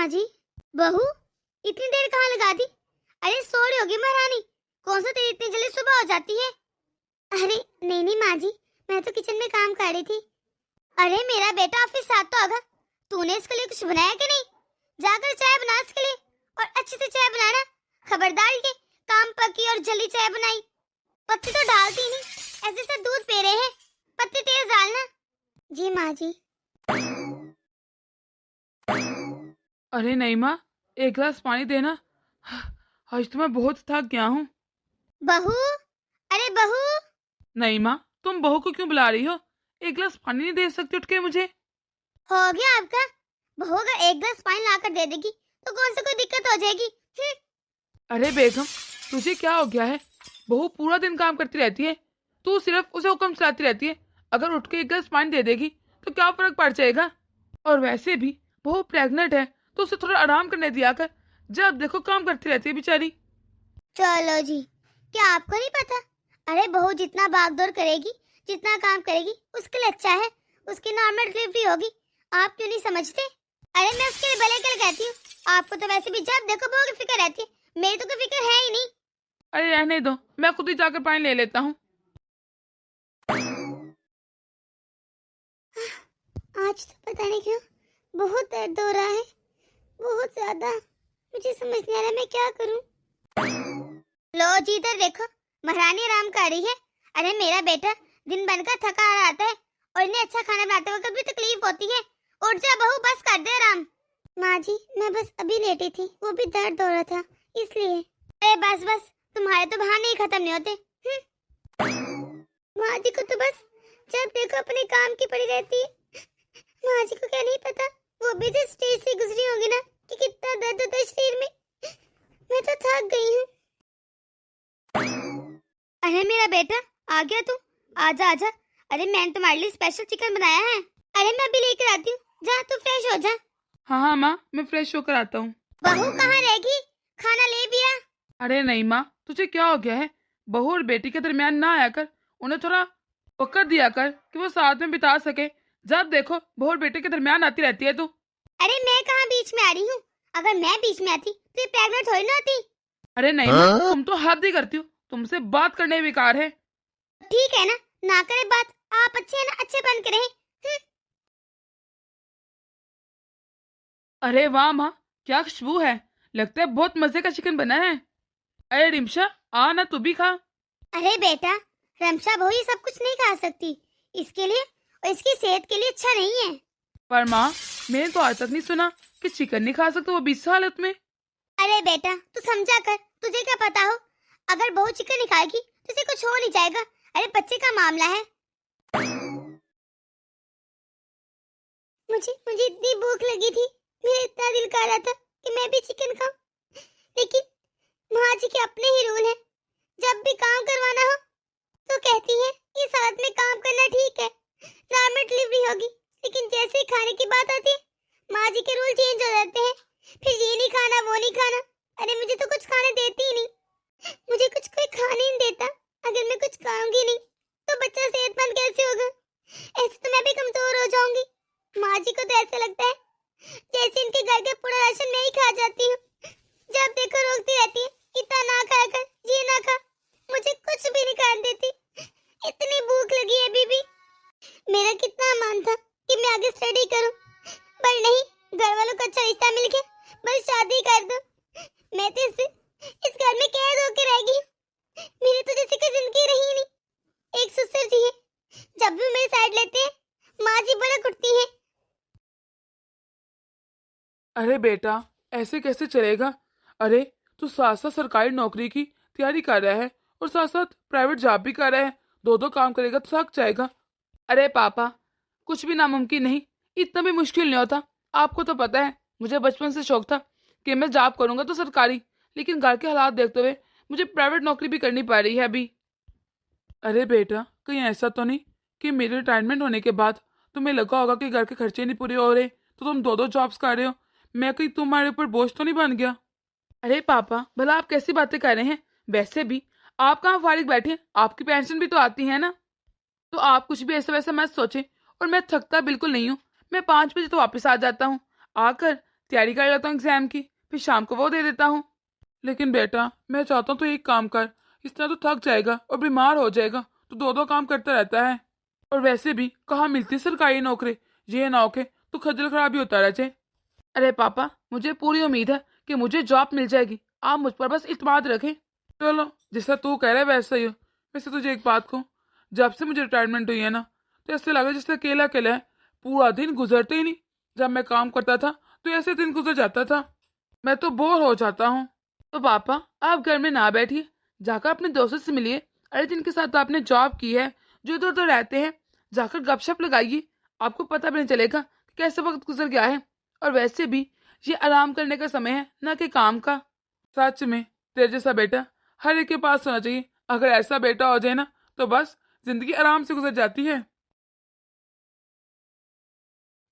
माँ जी। बहू, इतनी देर कहाँ लगा दी? अरे सो रही होगी महारानी, कौन सा तेरी इतनी जल्दी सुबह हो जाती है? अरे नहीं नहीं माँ जी, मैं तो किचन में काम कर रही थी। अरे मेरा बेटा ऑफिस से आता होगा, तूने इसके लिए कुछ बनाया कि नहीं? जाकर चाय बना इसके लिए, और अच्छे से चाय बनाना। खबरदार ये काम पकी और जल्दी चाय बनाई। पत्ती तो डालती नहीं, ऐसे से दूध पी रहे हैं, पत्ती तेज डालना। जी माँ जी। अरे नहीं माँ, एक गिलास पानी देना। आज तो मैं बहुत थक गया हूँ। बहू, अरे बहू। नहीं माँ, तुम बहू को क्यों बुला रही हो? एक गिलास पानी नहीं दे सकती उठ के मुझे? हो गया आपका? बहू अगर एक गिलास पानी लाकर दे देगी तो कौन सी कोई दिक्कत हो जाएगी? अरे बेगम, तुझे क्या हो गया है? बहू पूरा दिन काम करती रहती है, तू सिर्फ उसे हुक्म चलाती रहती है। अगर उठ के एक गिलास पानी दे देगी तो क्या फर्क पड़ जाएगा? और वैसे भी बहू प्रेग्नेंट है, तो उसे थोड़ा आराम करने दिया कर। जब देखो काम करती रहती है बेचारी। चलो जी, क्या आपको नहीं पता? अरे बहू जितना भागदौड़ करेगी, जितना काम करेगी उसके लिए अच्छा है, उसकी नॉर्मल डिलीवरी होगी। आप क्यों नहीं समझते? अरे मैं उसके लिए भले के लिए कहती हूँ, आपको तो वैसे भी जब देखो बहू की फिक्र रहती है, मेरी तो कोई फिक्र है ही नहीं। अरे रहने दो, मैं खुद ही जाकर पानी ले लेता हूँ। आज तो पता नहीं क्यों बहुत दर्द हो रहा है, बहुत ज्यादा। मुझे समझ नहीं आ रहा मैं क्या करूं। लो जी इधर देखो, महारानी आराम कर रही है। अरे मेरा बेटा दिन भर का थका आ आता है, और इन्हें अच्छा खाना बनाते वक्त भी तकलीफ होती है। उठ जा बहू, बस कर दे आराम। माँ जी मैं बस अभी लेटी थी, वो भी दर्द हो रहा था इसलिए। अरे बस बस, तुम्हारे तो बहाने ही खत्म नहीं होते। माँ जी को तो बस जब देखो अपने काम की पड़ी रहती है। माँ जी को क्या नहीं पता, वो भी जिस स्टेज से गुजरी होगी ना, कि कितना दर्द होता है शरीर में। मैं तो थक गई हूँ। अरे मेरा बेटा आ गया तू, आजा आजा। अरे मैंने तुम्हारे लिए स्पेशल चिकन बनाया है। अरे मैं अभी लेकर आती हूँ, जा तू फ्रेश हो जा। हाँ हाँ माँ, मैं फ्रेश होकर आता हूँ। बहू कहाँ रहेगी, खाना ले भी आ। अरे नहीं माँ, तुझे क्या हो गया है? बहू और बेटी के दरमियान ना आया कर, उन्हें थोड़ा वक्त दिया कर कि वो साथ में बिता सके। जब देखो बहू और बेटे के दरमियान आती रहती है तू। अरे मैं कहाँ बीच में आ रही हूँ? अगर मैं बीच में आती तो ये प्रेग्नेंट थोड़ी ना होती। अरे नहीं माँ, तुम तो हद ही करती हो, तुमसे बात करने बेकार है। ठीक है ना करे बात। आप अच्छे हैं ना, अच्छे बन के रहे। अरे वाह माँ, क्या खुशबू है। लगता है बहुत मजे का चिकन बना है। अरे रिमशा, आ ना तू भी खा। अरे बेटा, रमशा बहू ये सब कुछ नहीं खा सकती, इसके लिए और इसकी सेहत के लिए अच्छा नहीं है। पर माँ, मैंने तो आज तक नहीं सुना कि चिकन नहीं खा सकते, वो भी इस हालत में। अरे बेटा तू समझा कर, तुझे क्या पता हो, अगर बहू चिकन नहीं खाएगी तो इसे कुछ हो नहीं जाएगा। अरे बच्चे का मामला है। मुझे मुझे इतनी भूख लगी थी, मेरा इतना दिल कर रहा था कि मैं भी चिकन खाऊं, लेकिन माँ जी के अपने ही रूल हैं। जब भी काम करवाना हो तो कहती है इस हालत में काम करना ठीक है, नॉर्मल डिलीवरी होगी। लेकिन जैसे ही खाने की बात आती है माँ जी के रूल चेंज हो जाते हैं, फिर ये नहीं खाना वो नहीं खाना। अरे मुझे तो कुछ खाने देती ही नहीं, मुझे कुछ कोई खाने नहीं देता। अगर मैं कुछ खाऊंगी नहीं तो बच्चा सेहतमंद कैसे होगा? ऐसे तो मैं भी कमजोर हो जाऊंगी। माँ जी को तो ऐसा लगता है जैसे इनके घर का पूरा राशन मैं ही खा जाती हूँ। जब देखो रोकती रहती है, इतना ना खाया कर, ये ना खा। मुझे कुछ भी नहीं खाने देती, इतनी भूख लगी है अभी भी। मेरा कितना मन था कि मैं आगे स्टडी करूं, पर नहीं, घर वालों को अच्छा रिश्ता मिल गया, बस शादी कर दो। मैं तो इस घर में कैद होकर रह गई। मेरी तो जैसे कोई जिंदगी रही नहीं। एक ससुर जी है, जब भी मेरी साइड लेते हैं माँ जी बड़ा कुटती है। अरे बेटा, ऐसे कैसे चलेगा? अरे तू साथ साथ सरकारी नौकरी की तैयारी कर रहा है और साथ साथ प्राइवेट जॉब भी कर रहा है। दो दो काम करेगा तो थक जाएगा। अरे पापा, कुछ भी नामुमकिन नहीं, इतना भी मुश्किल नहीं होता। आपको तो पता है, मुझे बचपन से शौक था कि मैं जॉब करूंगा तो सरकारी, लेकिन घर के हालात देखते हुए मुझे प्राइवेट नौकरी भी करनी पड़ रही है अभी। अरे बेटा, कहीं ऐसा तो नहीं कि मेरे रिटायरमेंट होने के बाद तुम्हें लगा होगा कि घर के खर्चे नहीं पूरे हो रहे तो तुम दो दो जॉब्स कर रहे हो? मैं कहीं तुम्हारे ऊपर बोझ तो नहीं बन गया? अरे पापा, भला आप कैसी बातें कर रहे हैं? वैसे भी आप कहाँ फारिग बैठे हैं, आपकी पेंशन भी तो आती है ना। तो आप कुछ भी ऐसा वैसा मत सोचे। और मैं थकता बिल्कुल नहीं हूँ, मैं 5 बजे तो वापस आ जाता हूँ। आकर तैयारी कर लेता हूँ एग्जाम की, फिर शाम को वो दे देता हूँ। लेकिन बेटा मैं चाहता हूँ तो एक काम कर, इस तरह तो थक जाएगा और बीमार हो जाएगा, तो दो दो काम करता रहता है। और वैसे भी कहाँ मिलती सरकारी नौकरी, ये ना हो के तो खज्जल खराबी होता रह जाए। अरे पापा मुझे पूरी उम्मीद है कि मुझे जॉब मिल जाएगी, आप मुझ पर बस इत्मीनान रखें। चलो जैसा तू कह रहा है वैसा ही हो। वैसे तुझे एक बात कहूँ, जब से मुझे रिटायरमेंट हुई है ना, तो ऐसे लगा जैसे अकेला अकेला है, पूरा दिन गुजरते ही नहीं। जब मैं काम करता था तो ऐसे दिन गुजर जाता था, मैं तो बोर हो जाता हूँ। तो पापा आप घर में ना बैठिए, जाकर अपने दोस्तों से मिलिए। अरे जिनके साथ आपने जॉब की है, जो इधर उधर रहते हैं, जाकर गपशप लगाइए, आपको पता भी नहीं चलेगा कि कैसे वक्त गुजर गया है। और वैसे भी ये आराम करने का समय है, ना कि काम का। सच में तेरे जैसा बेटा हर एक के पास होना चाहिए। अगर ऐसा बेटा हो जाए ना तो बस जिंदगी आराम से गुजर जाती है।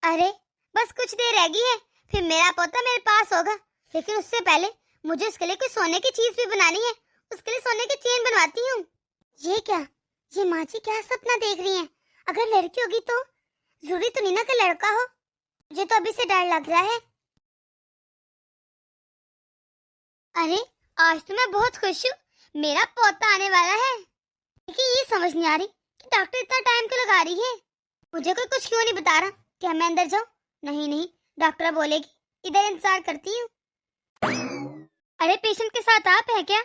अरे बस कुछ देर रह गई है, फिर मेरा पोता मेरे पास होगा। लेकिन उससे पहले मुझे उसके लिए कोई सोने की चीज भी बनानी है। उसके लिए सोने की चेन बनवाती हूँ। ये क्या, ये माँ जी क्या सपना देख रही हैं? अगर लड़की होगी तो जरूरी तो नहीं ना कि लड़का हो। मुझे तो अभी से डर लग रहा है। अरे आज तो मैं बहुत खुश हूँ, मेरा पोता आने वाला है। लेकिन ये समझ नहीं आ रही कि डॉक्टर इतना टाइम क्यों लगा रही है। मुझे कोई कुछ क्यों नहीं बता रहा। क्या मैं अंदर जाऊं? नहीं नहीं, डॉक्टर बोलेगी, इधर इंतजार करती हूँ। अरे पेशेंट के साथ आप है क्या?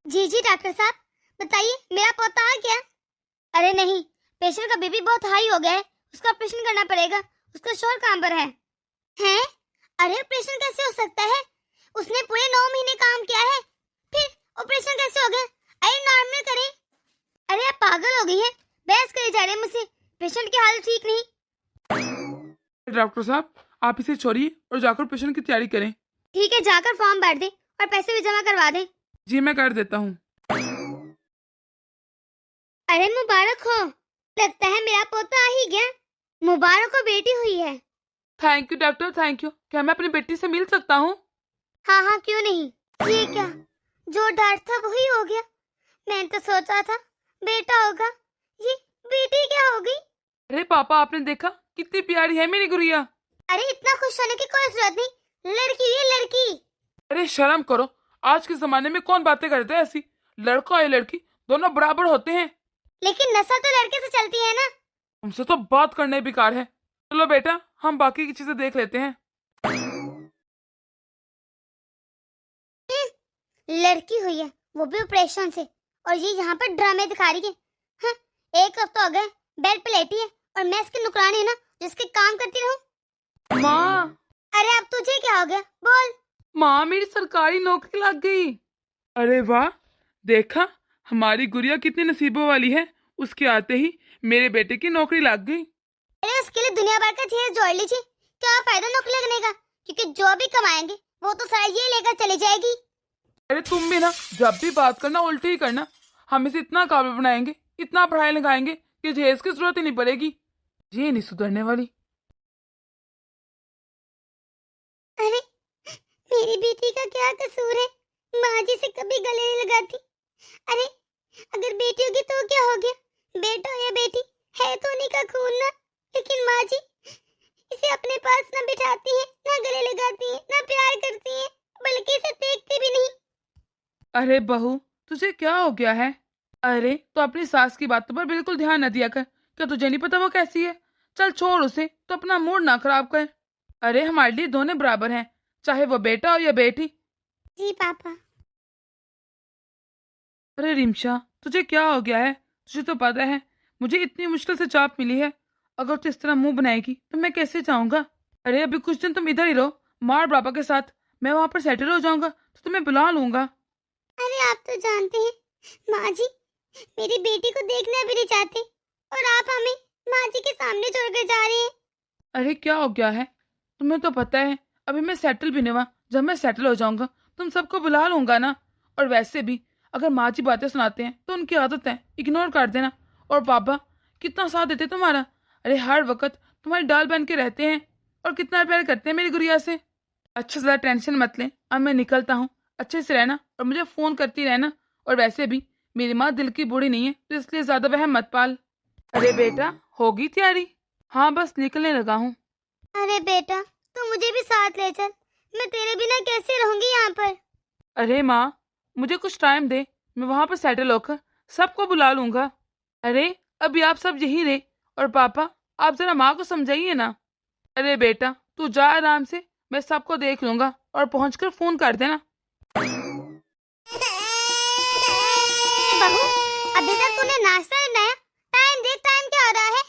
जी जी डॉक्टर साहब, बताइए मेरा पोता आ गया। अरे नहीं, पेशेंट का बीपी बहुत हाई हो गया है, उसका ऑपरेशन करना पड़ेगा। उसका शोर कहाँ पर है? हैं? अरे ऑपरेशन कैसे हो सकता है? उसने पूरे 9 महीने काम किया है, फिर ऑपरेशन कैसे हो गया? अरे नॉर्मल करें। अरे आप पागल हो गई हैं? बहस करी जा रही है मुझसे। पेशेंट की हालत ठीक नहीं। डॉक्टर साहब आप इसे छोड़िए और जाकर ऑपरेशन की तैयारी करें। ठीक है, जाकर फॉर्म भर दे और पैसे भी जमा करवा दे। जी मैं कर देता हूँ। अरे मुबारक हो, लगता है मेरा पोता आ ही गया। मुबारक हो, बेटी हुई है। Thank you doctor, thank you. क्या मैं अपनी बेटी से मिल सकता हूँ? हाँ हाँ क्यों नहीं। ये क्या, जो डर था वही हो गया। मैंने तो सोचा था बेटा होगा, ये बेटी क्या हो गई? अरे पापा आपने देखा कितनी प्यारी है मेरी गुड़िया। अरे इतना खुश होने की कोई जरूरत नहीं, लड़की है लड़की। अरे शर्म करो, आज के जमाने में कौन बातें करते हैं ऐसी? लड़का या लड़की दोनों बराबर होते हैं। लेकिन नस्ल तो लड़के से चलती है ना। तुमसे तो बात करने बेकार है। चलो बेटा हम बाकी की चीजें देख लेते हैं। लड़की हुई है, वो भी ऑपरेशन से, और ये यहाँ पर ड्रामे दिखा रही है। हाँ, एक हफ्ता हो गया बेड पे लेटी है और मैं इसकी नुकरानी है ना, जिसके काम करती रहूं। माँ। अरे अब तुझे क्या हो गया, बोल। माँ मेरी सरकारी नौकरी लग गई। अरे वाह, देखा हमारी गुड़िया कितनी नसीबों वाली है, उसके आते ही मेरे बेटे की नौकरी लग गई। अरे उसके लिए दुनिया भर का ढेर जोड़ लीजिए, क्या फायदा नौकरी लगने का, क्योंकि जो भी कमाएंगे वो तो सारा ये लेकर चली जाएगी। अरे तुम भी ना जब भी बात करना उल्टी ही करना। हम इसे इतना काबिल बनाएंगे, इतना पढ़ाई लगाएंगे कि जहेज की जरूरत ही नहीं पड़ेगी। ये नहीं सुधरने वाली। अरे मेरी बेटी का क्या कसूर है, माँ जी से कभी गले नहीं लगाती। अरे अगर बेटी होगी तो क्या हो गया, बेटा हो या बेटी है तो उन्हीं का खून ना। लेकिन माँ जी इसे अपने पास ना बिठाती है, ना गले लगाती है, ना प्यार करती है, बल्कि इसे देखती भी नहीं। अरे बहू तुझे क्या हो गया है? अरे तो अपनी सास की बातों पर बिल्कुल ध्यान न दिया कर। क्या तुझे नहीं पता वो कैसी है? चल छोड़ उसे, तो अपना मूड ना खराब कर। अरे हमारे लिए दोनों बराबर हैं, चाहे वो बेटा हो या बेटी। जी पापा। अरे रिमशा तुझे क्या हो गया है? तुझे तो पता है मुझे इतनी मुश्किल से जॉब मिली है, अगर तू इस तरह मुंह बनाएगी तो मैं कैसे जाऊंगा? अरे अभी कुछ दिन तुम इधर ही रहो माँ और पापा के साथ, मैं वहां पर सेटल हो जाऊंगा तो तुम्हें बुला लूंगा। अरे आप तो जानते हैं माँ जी मेरी बेटी को देखना भी नहीं चाहते, और आप हमें माँ जी के सामने छोड़कर जा रहे हैं। अरे क्या हो गया है? तुम्हें तो पता है अभी मैं सेटल भी नहीं हुआ, जब मैं सेटल हो जाऊंगा तुम सबको बुला लूंगा ना। और वैसे भी अगर माँ जी बातें सुनाते हैं तो उनकी आदत है इग्नोर कर देना। और पापा कितना साथ देते तुम्हारा, अरे हर वक्त तुम्हारी डाल बन के रहते हैं और कितना प्यार करते हैं मेरी गुड़िया से। अच्छा ज़्यादा टेंशन मत लें, अब मैं निकलता हूँ। अच्छे से रहना और मुझे फ़ोन करती रहना। और वैसे भी मेरी माँ दिल की बूढ़ी नहीं है तो इसलिए ज़्यादा वहम मत पाल। अरे बेटा होगी तैयारी? हाँ बस निकलने लगा हूँ। अरे बेटा तू मुझे भी साथ ले चल, मैं तेरे बिना कैसे रहूंगी यहाँ पर। अरे माँ, मुझे कुछ टाइम दे, मैं वहां पर सेटल होकर सबको बुला लूंगा। अरे अभी आप सब यही रहे, और पापा आप जरा माँ को समझाइए ना। अरे बेटा तू जा आराम से, मैं सबको देख लूंगा और पहुंचकर फोन कर देना। बहू, अभी तक तूने नाश्ता नहीं बनाया। टाइम देख, टाइम क्या हो रहा है।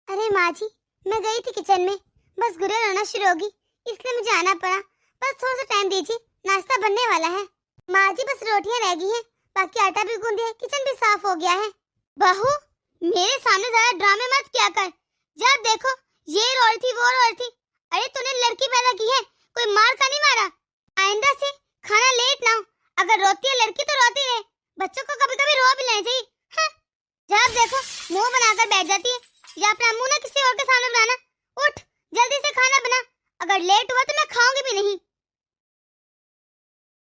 अरे माँ जी, मैं गई थी किचन में, बस गुड़िया रोना शुरू होगी इसलिए मुझे आना पड़ा। बस थोड़ा सा टाइम दीजिए, नाश्ता बनने वाला है। माँ जी बस रोटियां रह गई हैं, बाकी आटा भी गूंद दिया है, किचन भी साफ हो गया है। बहू, मेरे सामने ज्यादा ड्रामे मत किया कर। जब देखो ये रोल थी वो रोल थी। अरे तूने लड़की पैदा की है, कोई मार का नहीं मारा। आइंदा से खाना लेट ना हो। अगर रोती है लड़की तो रोती रहे, बच्चों को कभी कभी रो भी लेना चाहिए। हाँ? जब देखो मुंह बनाकर बैठ जाती है, या अपना मुंह ना किसी और के सामने बनाना। उठ जल्दी से खाना बना, अगर लेट हुआ तो मैं खाऊंगी भी नहीं।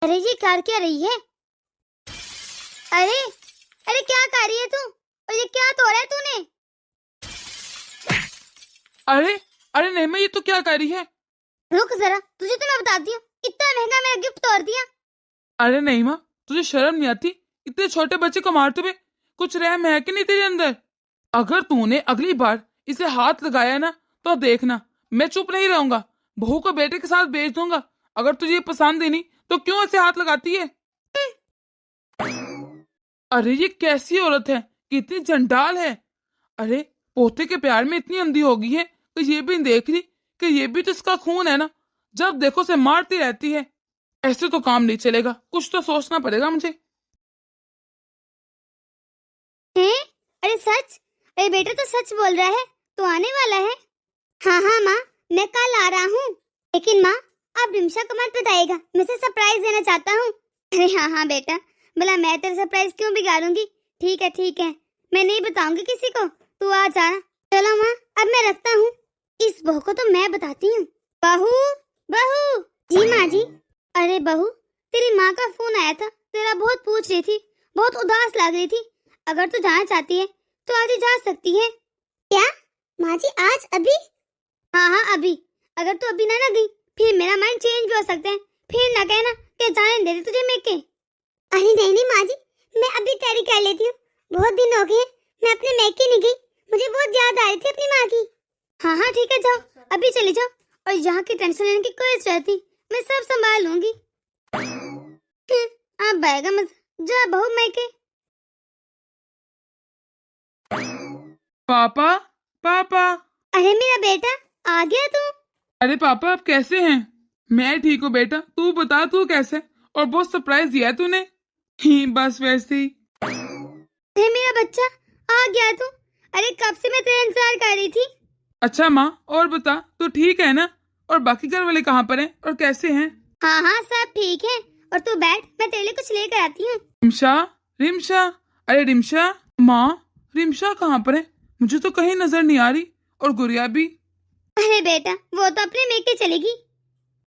अरे ये कर क्या रही है। अरे अरे क्या कर रही है तू, और ये क्या तोड़ा है तूने। अरे अरे नहीं, मैं ये तो क्या कर रही है। रुक जरा, तुझे तो मैं बताती हूँ। इतना महंगा मेरा गिफ्ट तोड़ दिया। अरे नहीं माँ, तुझे शर्म नहीं आती इतने छोटे बच्चे को मारते हुए। कुछ रहम है कि नहीं तेरे अंदर। अगर तूने अगली बार इसे हाथ लगाया ना तो देखना, मैं चुप नहीं रहूंगा, बहू को बेटे के साथ भेज दूंगा। अगर तुझे ये पसंद ही नहीं तो क्यों ऐसे हाथ लगाती है। अरे ये कैसी औरत है, कितनी चंडाल है। अरे पोते के प्यार में इतनी अंधी हो गई है तो ये भी नहीं देख रही कि ये भी तो इसका खून है ना। जब देखो से मारती रहती है। ऐसे तो काम नहीं चलेगा, कुछ तो सोचना पड़ेगा मुझे। हैं? अरे सच? अरे बेटा तो सच बोल रहा है, तू आने वाला है। हाँ हाँ माँ, मैं कल आ रहा हूँ। लेकिन माँ आप रिमशा को मत बताइएगा, मैं इसे सरप्राइज देना चाहता हूँ। अरे हाँ हाँ बेटा, भला मैं तेरा सरप्राइज क्यों बिगाड़ूंगी। ठीक है, मैं नहीं बताऊंगी किसी को, तू आ जाना। चलो माँ अब मैं रखता हूँ, इस बहू को तो मैं बताती हूँ। बहू बहू। जी माँ जी। अरे बहू, तेरी माँ का फोन आया था, तेरा बहुत पूछ रही थी, बहुत उदास लग रही थी। अगर तू जाना चाहती है तो आज ही जा सकती है। क्या माँ जी, आज अभी? हाँ अभी। अगर तू अभी ना गई फिर मेरा माइंड चेंज भी हो सकता है, फिर ना कहना कि जाने दे तुझे मेके। अरे नहीं माँ जी, मैं अभी तैयारी कर लेती हूँ। बहुत दिन हो गए मैं अपने मेके नहीं गई, मुझे बहुत याद आ रही थी अपनी माँ की। हाँ ठीक है, जाओ अभी चले जाओ, और यहाँ की टेंशन लेने की कोई जरूरत नहीं, मैं सब संभाल लूंगी। अब आएगा मजा, जा बहू मेके। पापा पापा। अरे मेरा बेटा, आ गया तू। अरे पापा आप कैसे हैं। मैं ठीक हूँ बेटा, तू बता तू कैसे। और बहुत सरप्राइज दिया है तूने। ही बस वैसे ही। अरे मेरा बच्चा, आ गया तू। अरे कब से मैं तेरा इंतजार कर रही थी। अच्छा माँ और बता, तू ठीक है ना। और बाकी घर वाले कहाँ पर हैं और कैसे हैं। हाँ सब ठीक है, और तू बैठ, मैं तेरे लिए कुछ लेकर आती हूँ। रिमशा रिमशा। अरे रिमशा। माँ रिमशा कहाँ पर है, मुझे तो कहीं नजर नहीं आ रही। और गुड़िया भी। अरे बेटा वो तो अपने मेके चलेगी।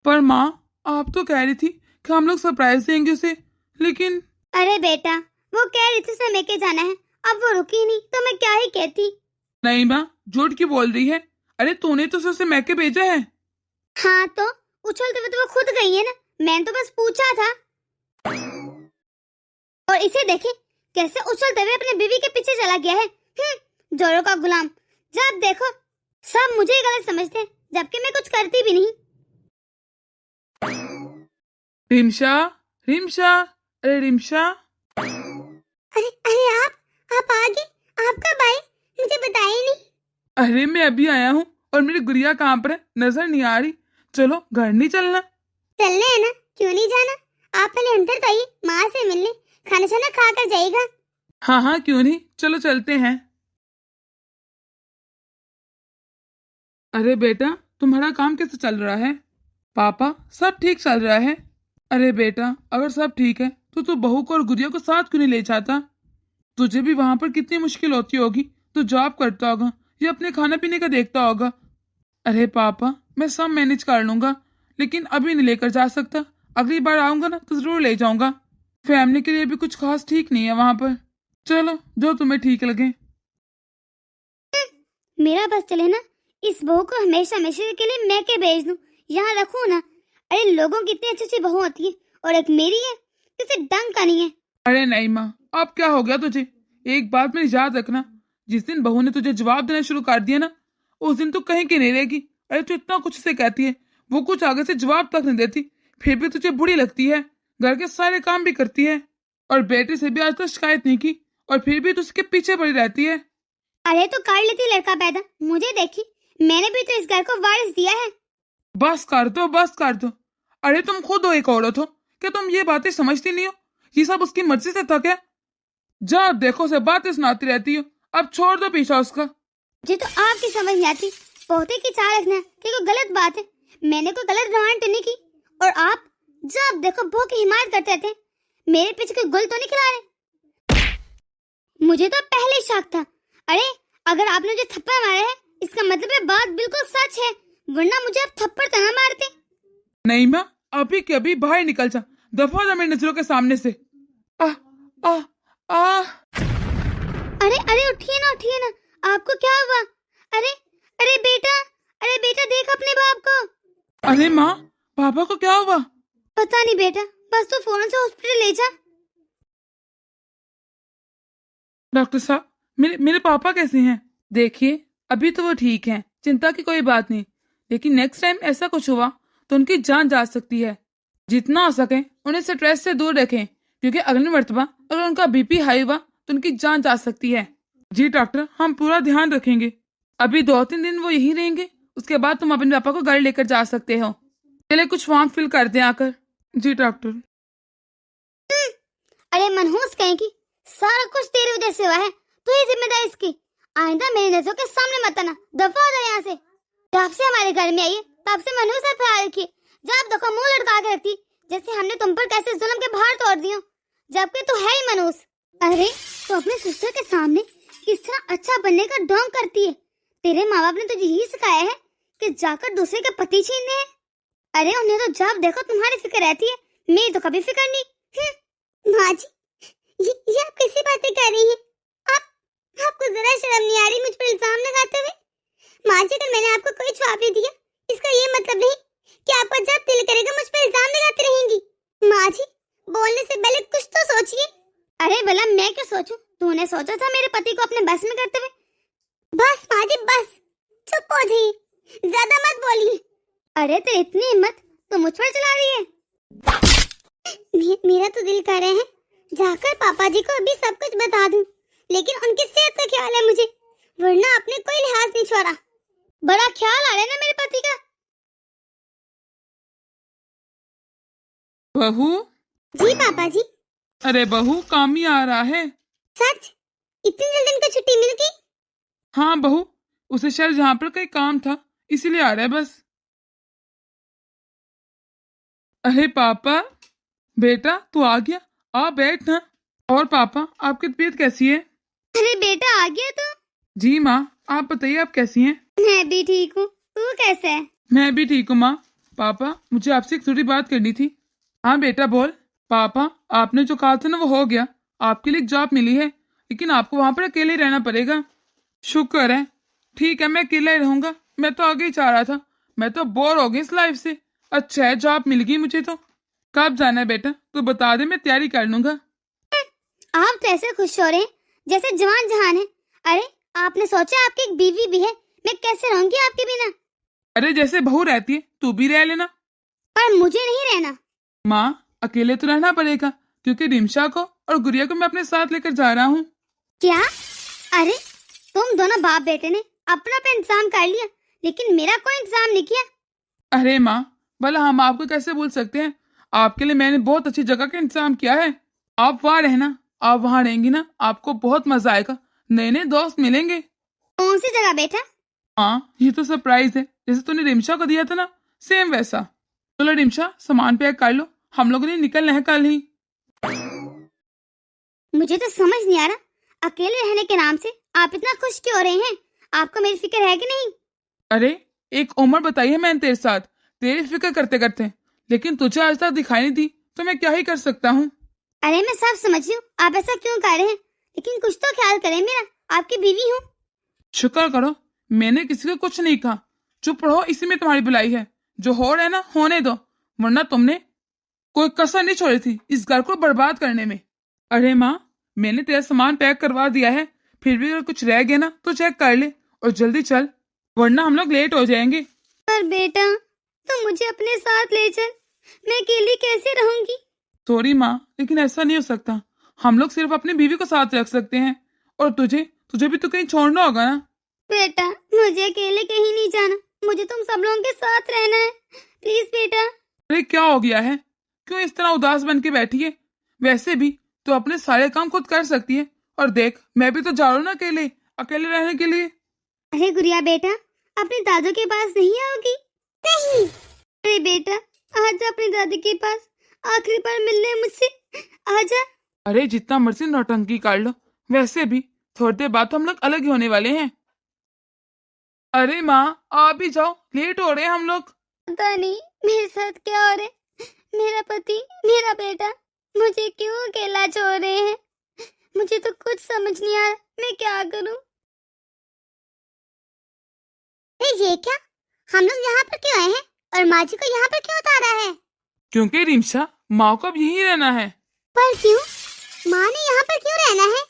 पर माँ आप तो कह रही थी कि हम लोग सरप्राइज देंगे उसे, लेकिन। अरे बेटा वो कह रही थी उसे मेके जाना है, अब वो रुकी नहीं तो मैं क्या ही कहती। नहीं माँ झूठ क्यों बोल रही है। अरे तूने तो उसे मैके भेजा है। हाँ तो उछलते हुए तो वो खुद गई है ना, मैंने तो बस पूछा था। और इसे देखे कैसे उछलते हुए अपने बीवी के पीछे चला गया है। जोरों का गुलाम। जब देखो सब मुझे ही गलत समझते हैं, जबकि मैं कुछ करती भी नहीं। रिमशा रिमशा। अरे रिमशा। अरे आप आ गए? आप कब आए, मुझे बताया ही नहीं। अरे मैं अभी आया हूँ, और मेरी गुड़िया कहाँ पर है, नजर नहीं आ रही। चलो घर नहीं चलना। चलना है ना, क्यों नहीं जाना। आप पहले अंदर तो आइए, माँ से मिलने, खाना छाना खा कर जाइएगा। हाँ क्यों नहीं, चलो चलते हैं। अरे बेटा तुम्हारा काम कैसे चल रहा है। पापा सब ठीक चल रहा है। अरे बेटा अगर सब ठीक है तो तू बहू को और गुड़िया को साथ क्यों नहीं ले जाता। तुझे भी वहां पर कितनी मुश्किल होती होगी, तू जॉब करता होगा या अपने खाने पीने का देखता होगा। अरे पापा मैं सब मैनेज कर लूंगा, लेकिन अभी नहीं लेकर जा सकता। अगली बार आऊंगा ना तो जरूर ले जाऊंगा। फैमिली के लिए भी कुछ खास ठीक नहीं है वहां पर। चलो जो तुम्हें ठीक लगे। मेरा बस चले ना, इस बहू को हमेशा हमेशा के लिए मैं के भेज दूं, यहाँ रखूं ना। अरे लोगों की इतनी अच्छी अच्छी बहू होती है और एक मेरी है, किसी ढंग का नहीं है। अरे नहीं माँ, अब क्या हो गया तुझे? एक बात मेरी याद रखना, जिस दिन बहू ने तुझे जवाब देना शुरू कर दिया ना, उस दिन तू कहीं की नहीं रहेगी। अरे तू इतना कुछ से कहती है, वो कुछ आगे से जवाब तक नहीं देती, फिर भी तुझे बुरी लगती है। घर के सारे काम भी करती है और बेटे से भी आज तक शिकायत नहीं की, और फिर भी तू उसके पीछे पड़ी रहती है। अरे तो कर लेती लड़का पैदा, मुझे देखी, मैंने भी तो इस घर को वारिस दिया है। बस कर दो, बस कर दो। अरे तुम खुद हो एक औरत हो, क्या तुम ये बातें समझती नहीं हो? ये सब उसकी मर्जी से था क्या? जब देखो से बातें सुनाती रहती हो, अब छोड़ दो पीछा उसका। मुझे तो आपकी समझ नहीं आती, पोते की चाल रखना कि कोई गलत बात है। मैंने कोई गलत रवान तो नहीं की, और आप जब देखो बहू की हिमायत करते थे, मेरे पीछे कोई गुल तो नहीं खिला रहे। मुझे तो पहले ही शक था। अरे अगर आपने मुझे थप्पड़ मारा है, इसका मतलब है बात बिल्कुल सच है, वरना मुझे आप थप्पड़ तो ना मारते। नहीं माँ, अभी के अभी बाहर निकल जा, दफा जा मेरी नजरों के सामने से। आ आ आ अरे अरे उठिए ना, आपको क्या हुआ? अरे अरे बेटा देख अपने बाप को। अरे माँ, पापा को क्या हुआ? पता नहीं बेटा, बस तू फौरन से हॉस्पिटल ले जा। डॉक्टर साहब, मेरे पापा कैसे हैं? देखिए, अभी तो वो ठीक हैं, चिंता की कोई बात नहीं, लेकिन नेक्स्ट टाइम ऐसा कुछ हुआ तो उनकी जान जा सकती है। जितना हो सके उन्हें स्ट्रेस से दूर रखें, क्योंकि अगली मर्तबा अगर उनका बीपी हाई हुआ तो उनकी जान जा सकती है। जी डॉक्टर, हम पूरा ध्यान रखेंगे। अभी 2-3 दिन वो यहीं रहेंगे, उसके बाद तुम अपने पापा को घर लेकर जा सकते हो। चले कुछ फॉर्म फिल कर दें आकर। जी डॉक्टर। अरे मनहूस कहेंगी, सारा कुछ तेरी वजह से हुआ है, तू ही जिम्मेदार इसकी। आइंदा मेरी नजरों के सामने मत आना, दफा हो जाए यहाँ से। जब से हमारे घर में आई है तब से मनहूस है फैला रखी, जब देखो मुंह लटका के रखती, जैसे हमने तुम पर कैसे जुल्म के भार तोड़ दियो, जबकि तू है ही मनहूस। अरे तो अपने सिस्टर के सामने किस तरह अच्छा बनने का ढोंग करती है। तेरे माँ बाप ने तुझे यही सिखाया है कि जाकर दूसरे के पति छीनने हैं। अरे उन्हें तो जब देखो तुम्हारी फिक्र रहती है, मेरी तो कभी फिक्र नहीं। माँ जी, ये आप कैसी बातें कर रही हैं? आपको जरा शर्म नहीं आ रही मुझ पर इल्जाम लगाते हुए? माँ जी, अगर मैंने आपको कोई जवाब नहीं दिया, इसका ये मतलब नहीं कि आपका जब दिल करेगा मुझ पर इल्जाम लगाती रहेंगी। माँ जी, बोलने से पहले कुछ तो सोचिए। अरे भला मैं क्या सोचूं? तूने सोचा था मेरे पति को अपने बस में करते हुए? बस माँ जी बस, चुप हो जाइए, ज्यादा मत बोलिए। अरे तो इतनी हिम्मत तो मुझ पर चला रही है? मेरा तो दिल कर रहा है जाकर पापा जी को अभी सब कुछ बता दूं, लेकिन उनकी सेहत का ख्याल है मुझे, वरना आपने कोई लिहाज नहीं छोड़ा। बड़ा ख्याल आ रहा है ना मेरे पति का। बहू। जी पापा जी। अरे बहू, काम ही आ रहा है। सच? इतनी जल्दी इनको छुट्टी मिल गई? हाँ बहू, उसे शायद यहाँ पर कहीं काम था, इसीलिए आ रहा है बस। अरे पापा, बेटा तू आ गया, आ बैठ ना। और पापा, आपकी तबीयत कैसी है? अरे बेटा आ गया तो? जी माँ, आप बताइए आप कैसी हैं? मैं भी ठीक हूँ, तू कैसे है? मैं भी ठीक हूँ माँ। पापा, मुझे आपसे एक छोटी बात करनी थी। हाँ बेटा बोल। पापा, आपने जो कहा था ना वो हो गया, आपके लिए एक जॉब मिली है, लेकिन आपको वहाँ पर अकेले ही रहना पड़ेगा। शुक्र है, ठीक है मैं अकेला ही रहूंगा, मैं तो आगे ही चाह रहा था, मैं तो बोर हो गई इस लाइफ से। अच्छा है जॉब मिल गई मुझे तो। कब जाना है बेटा, तू बता दे, मैं तैयारी कर लूंगा। आप तो ऐसे खुश हो रहे हैं जैसे जवान जहान है। अरे आपने सोचा आपकी एक बीवी भी है, मैं कैसे रहूंगी आपके बिना? अरे जैसे बहू रहती है तू भी रह लेना। पर मुझे नहीं रहना। माँ, अकेले तो रहना पड़ेगा, क्योंकि रिमशा को और गुड़िया को मैं अपने साथ लेकर जा रहा हूँ। क्या? अरे तुम दोनों बाप बेटे ने अपना पे इंतजाम कर लिया, लेकिन मेरा कोई इंतजाम नहीं किया। अरे माँ, भला हम आपको कैसे भूल सकते हैं? आपके लिए मैंने बहुत अच्छी जगह का इंतजाम किया है, आप वहाँ रहना। आप वहाँ रहेंगी ना, आपको बहुत मजा आएगा, नए नए दोस्त मिलेंगे। कौन सी जगह बेटा? हाँ, ये तो सरप्राइज है, जैसे तूने रिमशा को दिया था ना, सेम वैसा। चलो रिमशा, सामान पैक कर लो, हम लोगों ने निकलना है कल ही। मुझे तो समझ नहीं आ रहा, अकेले रहने के नाम से आप इतना खुश क्यों हो रहे हैं? आपको मेरी फिक्र है कि नहीं? अरे एक उम्र बताई है मैंने तेरे साथ, तेरी फिक्र करते करते, लेकिन तुझे आज तक दिखाई नहीं दी, तो मैं क्या ही कर सकता हूँ। अरे मैं सब समझ रही हूँ आप ऐसा क्यों कर रहे हैं, लेकिन कुछ तो ख्याल करें मेरा, आपकी बीवी हूँ। शुक्र करो, मैंने किसी को कुछ नहीं कहा। चुप रहो, इसी में तुम्हारी भलाई है। जो हो रहा है ना होने दो, वरना तुमने कोई कसर नहीं छोड़ी थी इस घर को बर्बाद करने में। अरे माँ, मैंने तेरा सामान पैक करवा दिया है, फिर भी अगर कुछ रह गया ना तो चेक कर ले और जल्दी चल, वरना हम लोग लेट हो जाएंगे। पर बेटा, तुम मुझे अपने साथ ले चल, मैं अकेली कैसे रहूंगी। सॉरी माँ, लेकिन ऐसा नहीं हो सकता। हम लोग सिर्फ अपनी बीवी को साथ रख सकते हैं, और तुझे तुझे भी तो कहीं छोड़ना होगा ना। बेटा, मुझे अकेले कहीं नहीं जाना, मुझे तुम सब लोगों के साथ रहना है, प्लीज बेटा। अरे क्या हो गया है, क्यों इस तरह उदास बन के बैठी है? वैसे भी तो अपने सारे काम खुद कर सकती है, और देख मैं भी तो जा रहा हूँ ना अकेले अकेले रहने के लिए। अरे गुड़िया बेटा, अपने दादू के पास नहीं आओगी? नहीं। अरे बेटा, आजा अपने दादी के पास, आखिरी बार मिलने मुझसे, आजा। अरे जितना मर्जी नौटंकी कर लो, वैसे भी थोड़ी देर बाद तो हम लोग अलग ही होने वाले हैं। अरे माँ, आप भी जाओ, लेट हो रहे हैं हम लोग। पता नहीं मेरे साथ क्या हो रहा है, मेरा पति, मेरा बेटा मुझे क्यों अकेला छोड़ रहे हैं, मुझे तो कुछ समझ नहीं आ रहा, मैं क्या करूं। ये क्या, हम लोग यहाँ पर क्यों आए हैं और माँ जी को यहाँ पर क्यों उतारा है? क्योंकि रिमशा, माँ को अब यहीं रहना है। पर क्यों, माँ ने यहाँ पर क्यों रहना है?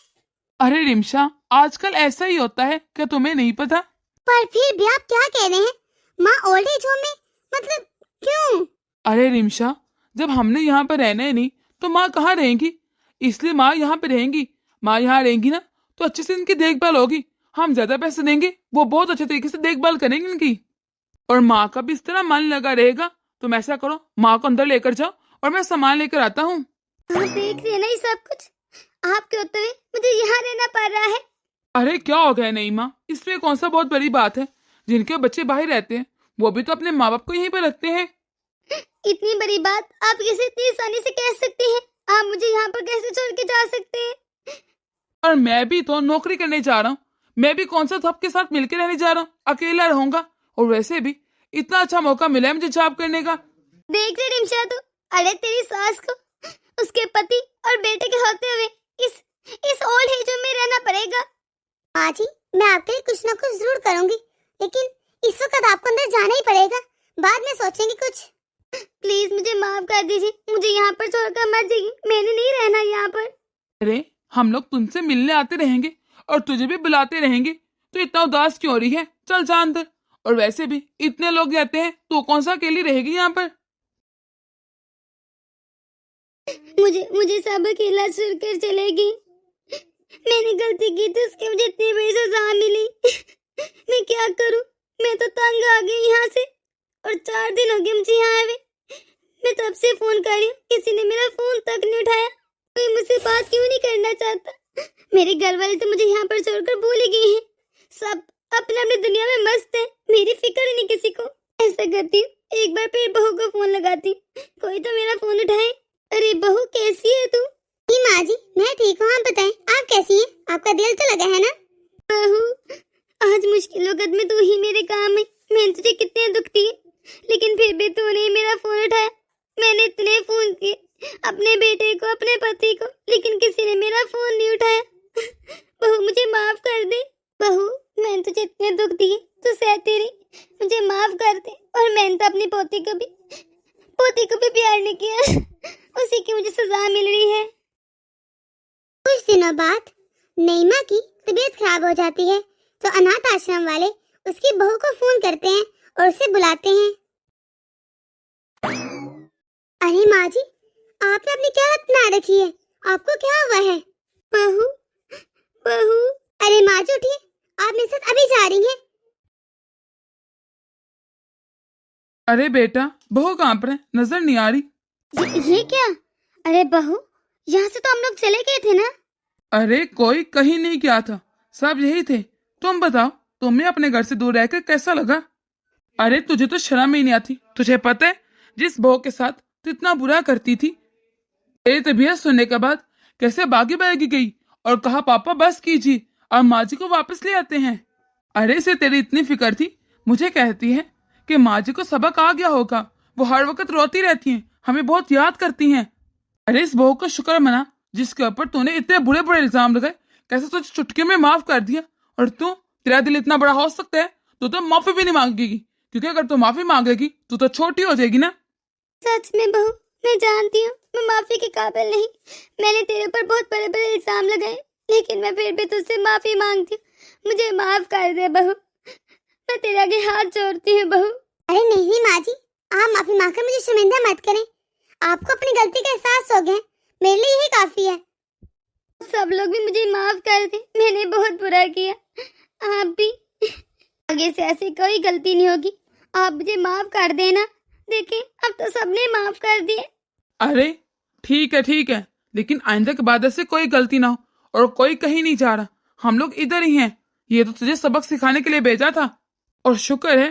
अरे रिमशा, आजकल ऐसा ही होता है, क्या तुम्हें नहीं पता? पर फिर भी आप क्या कह रहे हैं, माँ ओल्ड एज होम में, मतलब क्यों? अरे रिमशा, जब हमने यहाँ पर रहना ही नहीं तो माँ कहाँ रहेंगी, इसलिए माँ यहाँ पे रहेंगी। माँ यहाँ रहेंगी ना तो अच्छे से इनकी देखभाल होगी, हम ज्यादा पैसे देंगे, वो बहुत अच्छे तरीके से देखभाल करेंगे इनकी, और माँ का भी इस तरह मन लगा रहेगा। तुम ऐसा करो, माँ को अंदर लेकर जाओ और मैं सामान लेकर आता हूँ। आप देख रहे हैं ना ये सब कुछ, आपके होते हुए मुझे यहाँ रहना पड़ रहा है। अरे क्या हो गया नहीं माँ, इसमें कौन सा बहुत बड़ी बात है? जिनके बच्चे बाहर रहते हैं वो भी तो अपने माँ बाप को यहीं पर रखते हैं। इतनी बड़ी बात आप कैसे इतनी आसानी से कह सकते हैं? आप मुझे यहाँ पर कैसे छोड़ के जा सकते हैं? और मैं भी तो नौकरी करने जा रहा हूँ, मैं भी कौन सा सबके साथ मिलकर रहने जा रहा हूँ, अकेला रहूंगा। और वैसे भी इतना अच्छा मौका मिला है मुझे जॉब करने का। देख रहे रिमशा, तो अरे तेरी सास को उसके पति और बेटे के होते हुए इस ओल्ड एज में रहना पड़ेगा। माँ जी, मैं आपके लिए कुछ ना कुछ जरूर करूंगी, लेकिन इस वक्त आपको अंदर जाना ही पड़ेगा, बाद में सोचेंगे कुछ। प्लीज मुझे माफ कर दीजिए, मुझे यहाँ पर छोड़कर मत जाइए, मैंने नहीं रहना यहाँ पर। अरे हम लोग तुमसे मिलने आते रहेंगे और तुझे भी बुलाते रहेंगे, तो इतना उदास क्यों हो रही है? चल जा अंदर। और वैसे भी इतने लोग रहते हैं तो कौन सा अकेली रहेगी यहाँ पर? मुझे सब अकेला छोड़कर चलेगी। मैंने गलती की थी, उसके मुझे इतनी बड़ी सजा मिली। मैं क्या करूं, मैं तो तंग आ गई यहाँ से, और 4 दिन हो गए मुझे यहाँ आए हुए। मैं तब से फोन कर रही हूँ, किसी ने मेरा फोन तक नहीं उठाया। कोई मुझसे बात क्यों नहीं करना चाहता? मेरे घर वाले तो मुझे यहाँ पर छोड़कर भूल ही गए हैं, सब अपने अपने दुनिया में मस्त है, मेरी फिक्र ही नहीं किसी को। ऐसा करती हूँ, एक बार फिर बहू को फोन लगाती, कोई तो मेरा फोन उठाए। अरे बहू, कैसी है तू? माँ जी, मैं ठीक हूँ, आप बताएं, आप कैसी हैं? आपका दिल तो लगा है ना? बहू, आज मुश्किल वक्त में तू ही मेरे काम है। मैंने तुझे कितने दुख दिए, लेकिन फिर भी तूने मेरा फोन उठाया। मैंने इतने फोन किए अपने बेटे को, अपने पति को, लेकिन किसी ने मेरा फोन नहीं उठाया। बहू, मुझे माफ कर दे। बहू, मैंने तुझे इतने दुख दिए, तू सहती रही, मुझे माफ कर दे। और मैंने तो अपनी पोती को भी प्यार नहीं किया, उसी की मुझे सजा मिल रही है। कुछ दिनों बाद नईमा की तबीयत खराब हो जाती है, तो अनाथ आश्रम वाले उसकी बहू को फोन करते हैं और उसे बुलाते हैं। अरे माँ जी, आपने अपनी क्या हालत बना रखी है, आपको क्या हुआ है? बहू, अरे माँ जी उठिए, आप मेरे साथ अभी जा रही हैं। अरे बेटा, बहू कहाँ पर है, नजर नहीं आ रही। ये क्या? अरे बहू, यहाँ से तो हम लोग चले गए थे ना? अरे कोई कहीं नहीं गया था, सब यही थे। तुम बताओ, तुम्हें अपने घर से दूर रहकर कैसा लगा? अरे तुझे तो शर्म ही नहीं आती। तुझे पता है जिस बहू के साथ तू इतना बुरा करती थी, तेरी तबीयत सुनने के बाद कैसे भागी भागी गई और कहा पापा बस कीजिए, अब माँ जी को वापस ले आते हैं। अरे इसे तेरी इतनी फिक्र थी, मुझे कहती है कि माँ जी को सबक आ गया होगा, वो हर वक्त रोती रहती हैं, हमें बहुत याद करती हैं। अरे इस बहू का शुक्र मना जिसके ऊपर तूने इतने बुरे बुरे इल्जाम लगाए, कैसे तुझे चुटकी में माफ कर दिया। और तेरा दिल इतना बड़ा हो सकता है, तो माफी भी नहीं मांगेगी, क्योंकि अगर तू माफी मांगेगी तो छोटी हो जाएगी ना। सच में बहू, मैं जानती हूँ मैं माफी के काबिल नहीं। मैंने तेरे ऊपर बहुत बड़े बड़े इल्जाम लगाए, लेकिन मैं फिर भी तुझसे माफी मांगती हूँ। मुझे माफ कर दे बहू, मैं तेरे आगे हाथ जोड़ती हूँ बहू। अरे नहीं माँ जी, आप माफी मांगकर मुझे शर्मिंदा मत करें। आपको अपनी गलती का एहसास हो गया, मेरे लिए यही काफी है। सब लोग भी मुझे माफ कर दे, मैंने बहुत बुरा किया। आप भी आगे से ऐसी कोई गलती नहीं होगी। आप मुझे माफ कर देना। देखिए अब तो सबने माफ कर दिए। अरे ठीक है, लेकिन आइंदा के बाद ऐसे कोई गलती ना हो, और कोई कहीं नहीं जा रहा। हम लोग इधर ही हैं। ये तो तुझे सबक सिखाने के लिए भेजा था, और शुक्र है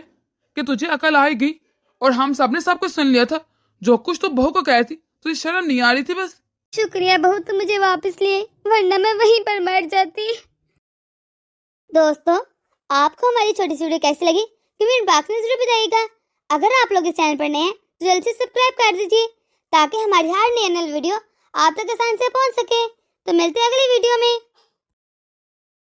कि तुझे अकल आएगी। और हम सबने सब कुछ सुन लिया था। जो कुछ तो बहू को कही थी, तुझे शर्म नहीं आ रही थी बस। शुक्रिया बहू, तुम मुझे वापस लिए, वरना मैं वहीं पर मर जाती। दोस्तों, आपको हमारी छोटी सी वीडियो कैसी लगी कमेंट बॉक्स में जरूर बताइएगा। अगर आप लोग इस चैनल पर नए हैं तो जल्द से सब्सक्राइब कर दीजिए, ताकि हमारी हर नई वीडियो आप तक आसानी से पहुंच सके। तो मिलते हैं अगली वीडियो में।